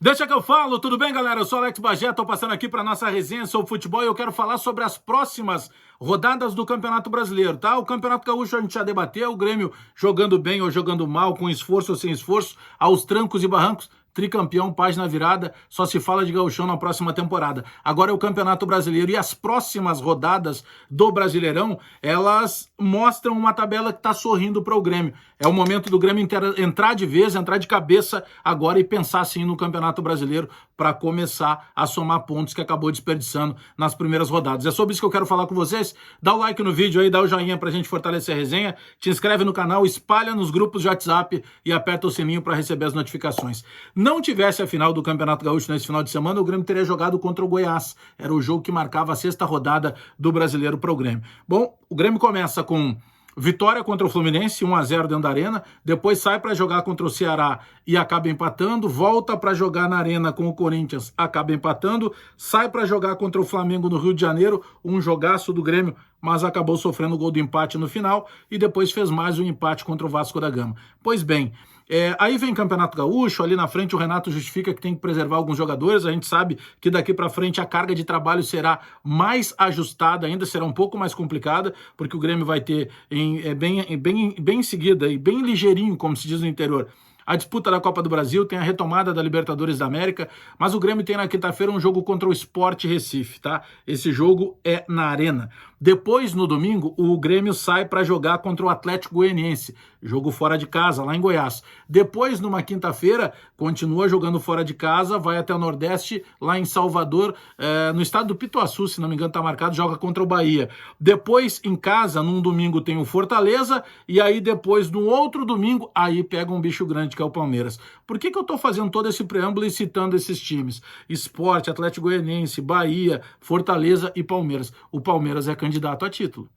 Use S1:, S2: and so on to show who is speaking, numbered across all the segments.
S1: Deixa que eu falo, tudo bem, galera? Eu sou Alex Bagé, estou passando aqui para nossa resenha sobre futebol e eu quero falar sobre as próximas rodadas do Campeonato Brasileiro, tá? O Campeonato Gaúcho a gente já debateu, o Grêmio jogando bem ou jogando mal, com esforço ou sem esforço, aos trancos e barrancos, tricampeão, página virada, só se fala de gauchão na próxima temporada. Agora é o Campeonato Brasileiro e as próximas rodadas do Brasileirão, elas mostram uma tabela que está sorrindo para o Grêmio. É o momento do Grêmio entrar de vez, entrar de cabeça agora e pensar assim no Campeonato Brasileiro para começar a somar pontos que acabou desperdiçando nas primeiras rodadas. É sobre isso que eu quero falar com vocês. Dá o like no vídeo aí, dá o joinha pra gente fortalecer a resenha, te inscreve no canal, espalha nos grupos de WhatsApp e aperta o sininho para receber as notificações. Não tivesse a final do Campeonato Gaúcho nesse final de semana, o Grêmio teria jogado contra o Goiás. Era o jogo que marcava a sexta rodada do Brasileiro para o Grêmio. Bom, o Grêmio começa com vitória contra o Fluminense, 1-0 dentro da Arena, depois sai para jogar contra o Ceará e acaba empatando, volta para jogar na Arena com o Corinthians, acaba empatando, sai para jogar contra o Flamengo no Rio de Janeiro, um jogaço do Grêmio, mas acabou sofrendo o gol do empate no final e depois fez mais um empate contra o Vasco da Gama. Pois bem, aí vem Campeonato Gaúcho, ali na frente o Renato justifica que tem que preservar alguns jogadores, a gente sabe que daqui para frente a carga de trabalho será mais ajustada, ainda será um pouco mais complicada, porque o Grêmio vai ter bem em seguida e bem ligeirinho, como se diz no interior, a disputa da Copa do Brasil, tem a retomada da Libertadores da América, mas o Grêmio tem na quinta-feira um jogo contra o Sport Recife, tá? Esse jogo é na Arena. Depois, no domingo, o Grêmio sai para jogar contra o Atlético Goianiense, jogo fora de casa, lá em Goiás. Depois, numa quinta-feira, continua jogando fora de casa, vai até o Nordeste, lá em Salvador, no estado do Pituaçu, se não me engano, tá marcado, joga contra o Bahia. Depois, em casa, num domingo, tem o Fortaleza, e aí depois, no outro domingo, aí pega um bicho grande, que é o Palmeiras. Por que eu tô fazendo todo esse preâmbulo e citando esses times? Sport, Atlético Goianiense, Bahia, Fortaleza e Palmeiras. O Palmeiras é candidato a título.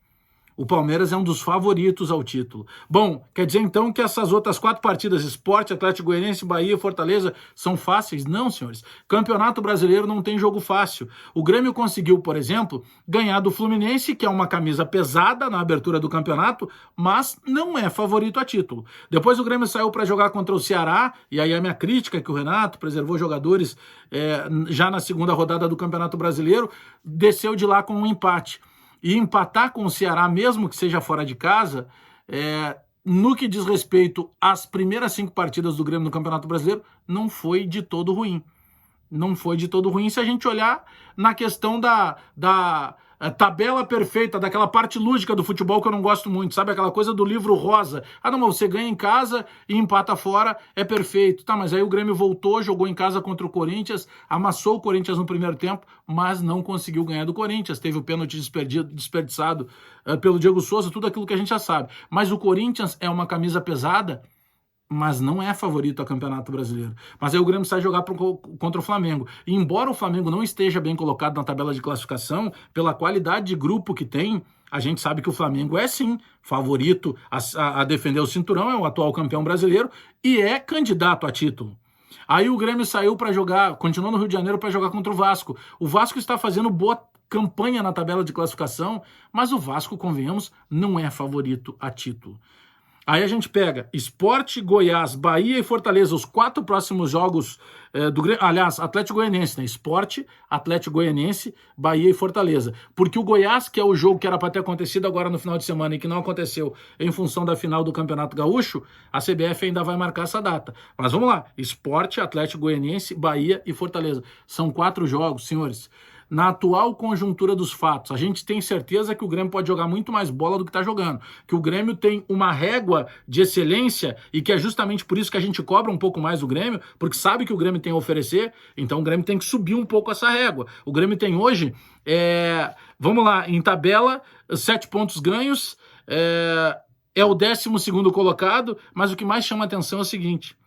S1: O Palmeiras é um dos favoritos ao título. Bom, quer dizer então que essas outras 4 partidas, Sport, Atlético Goianiense, Bahia e Fortaleza, são fáceis? Não, senhores. Campeonato Brasileiro não tem jogo fácil. O Grêmio conseguiu, por exemplo, ganhar do Fluminense, que é uma camisa pesada na abertura do campeonato, mas não é favorito a título. Depois o Grêmio saiu para jogar contra o Ceará, e aí a minha crítica é que o Renato preservou jogadores já na segunda rodada do Campeonato Brasileiro, desceu de lá com um empate. E empatar com o Ceará, mesmo que seja fora de casa, no que diz respeito às primeiras 5 partidas do Grêmio no Campeonato Brasileiro, não foi de todo ruim. Não foi de todo ruim se a gente olhar na questão da tabela perfeita, daquela parte lúdica do futebol que eu não gosto muito, sabe? Aquela coisa do livro rosa. Ah, não, mas você ganha em casa e empata fora, é perfeito. Tá, mas aí o Grêmio voltou, jogou em casa contra o Corinthians, amassou o Corinthians no primeiro tempo, mas não conseguiu ganhar do Corinthians. Teve o pênalti desperdiçado pelo Diego Souza, tudo aquilo que a gente já sabe. Mas o Corinthians é uma camisa pesada, mas não é favorito a Campeonato Brasileiro. Mas aí o Grêmio sai jogar contra o Flamengo. E embora o Flamengo não esteja bem colocado na tabela de classificação, pela qualidade de grupo que tem, a gente sabe que o Flamengo é sim favorito a defender o cinturão, é o atual campeão brasileiro e é candidato a título. Aí o Grêmio saiu para jogar, continuou no Rio de Janeiro para jogar contra o Vasco. O Vasco está fazendo boa campanha na tabela de classificação, mas o Vasco, convenhamos, não é favorito a título. Aí a gente pega Sport, Goiás, Bahia e Fortaleza, os 4 próximos jogos do Grêmio, aliás, Atlético Goianiense, né? Sport, Atlético Goianiense, Bahia e Fortaleza. Porque o Goiás, que é o jogo que era para ter acontecido agora no final de semana e que não aconteceu em função da final do Campeonato Gaúcho, a CBF ainda vai marcar essa data. Mas vamos lá, Sport, Atlético Goianiense, Bahia e Fortaleza. São 4 jogos, senhores. Na atual conjuntura dos fatos, a gente tem certeza que o Grêmio pode jogar muito mais bola do que está jogando, que o Grêmio tem uma régua de excelência e que é justamente por isso que a gente cobra um pouco mais do Grêmio, porque sabe que o Grêmio tem a oferecer, então o Grêmio tem que subir um pouco essa régua. O Grêmio tem hoje, vamos lá, em tabela, 7 pontos ganhos, é o 12º colocado, mas o que mais chama atenção é o seguinte: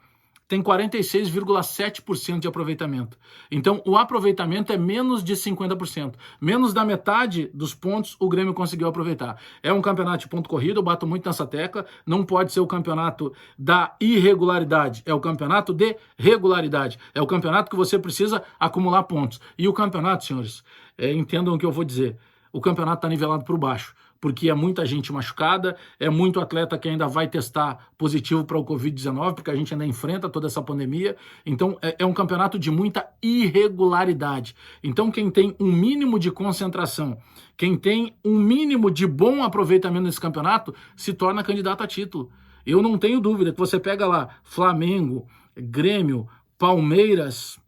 S1: tem 46,7% de aproveitamento. Então, o aproveitamento é menos de 50%. Menos da metade dos pontos o Grêmio conseguiu aproveitar. É um campeonato de ponto corrido, eu bato muito nessa tecla. Não pode ser o campeonato da irregularidade. É o campeonato de regularidade. É o campeonato que você precisa acumular pontos. E o campeonato, senhores, entendam o que eu vou dizer. o campeonato está nivelado por baixo, porque é muita gente machucada, é muito atleta que ainda vai testar positivo para o Covid-19, porque a gente ainda enfrenta toda essa pandemia. Então, é um campeonato de muita irregularidade. Então, quem tem um mínimo de concentração, quem tem um mínimo de bom aproveitamento nesse campeonato, se torna candidato a título. Eu não tenho dúvida que você pega lá Flamengo, Grêmio, Palmeiras,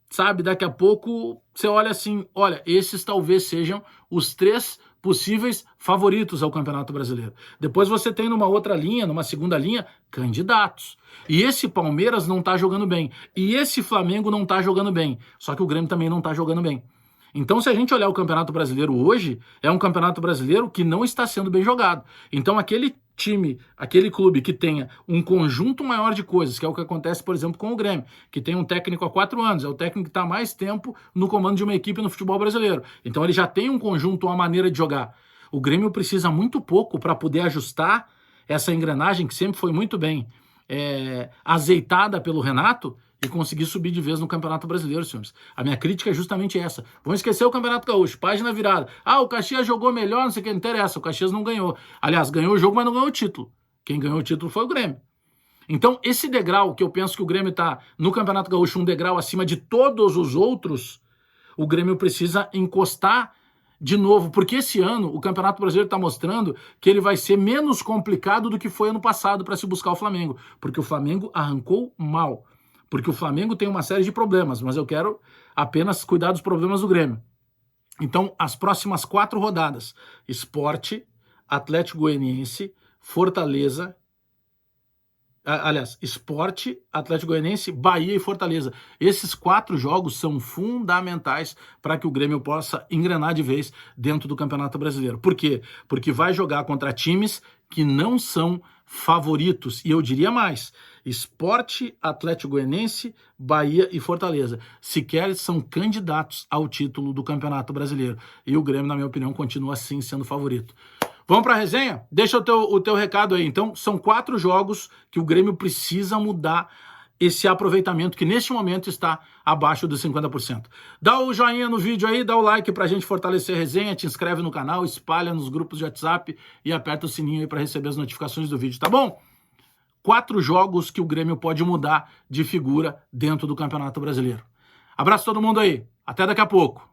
S1: sabe, daqui a pouco você olha assim, olha, esses talvez sejam os 3 possíveis favoritos ao Campeonato Brasileiro. Depois você tem numa outra linha, numa segunda linha, candidatos. E esse Palmeiras não tá jogando bem. E esse Flamengo não tá jogando bem. Só que o Grêmio também não tá jogando bem. Então, se a gente olhar o Campeonato Brasileiro hoje, é um Campeonato Brasileiro que não está sendo bem jogado. Então, aquele time, aquele clube que tenha um conjunto maior de coisas, que é o que acontece, por exemplo, com o Grêmio, que tem um técnico há 4 anos, é o técnico que está há mais tempo no comando de uma equipe no futebol brasileiro. Então, ele já tem um conjunto, uma maneira de jogar. O Grêmio precisa muito pouco para poder ajustar essa engrenagem, que sempre foi muito bem azeitada pelo Renato, e conseguir subir de vez no Campeonato Brasileiro, senhores. A minha crítica é justamente essa. Vamos esquecer o Campeonato Gaúcho, página virada. Ah, o Caxias jogou melhor, não sei o que, não interessa. O Caxias não ganhou. Aliás, ganhou o jogo, mas não ganhou o título. Quem ganhou o título foi o Grêmio. Então, esse degrau que eu penso que o Grêmio está no Campeonato Gaúcho, um degrau acima de todos os outros, o Grêmio precisa encostar de novo, porque esse ano o Campeonato Brasileiro está mostrando que ele vai ser menos complicado do que foi ano passado para se buscar o Flamengo, porque o Flamengo arrancou mal. Porque o Flamengo tem uma série de problemas, mas eu quero apenas cuidar dos problemas do Grêmio. Então, as próximas 4 rodadas, Sport, Atlético Goianiense, Fortaleza, Sport, Atlético Goianiense, Bahia e Fortaleza. Esses 4 jogos são fundamentais para que o Grêmio possa engrenar de vez dentro do Campeonato Brasileiro. Por quê? Porque vai jogar contra times que não são favoritos. E eu diria mais, Sport, Atlético Goianiense, Bahia e Fortaleza. Sequer são candidatos ao título do Campeonato Brasileiro. E o Grêmio, na minha opinião, continua assim sendo favorito. Vamos para a resenha? Deixa o teu recado aí. Então, são 4 jogos que o Grêmio precisa mudar esse aproveitamento que neste momento está abaixo dos 50%. Dá o joinha no vídeo aí, dá o like pra gente fortalecer a resenha, te inscreve no canal, espalha nos grupos de WhatsApp e aperta o sininho aí para receber as notificações do vídeo, tá bom? 4 jogos que o Grêmio pode mudar de figura dentro do Campeonato Brasileiro. Abraço a todo mundo aí, até daqui a pouco.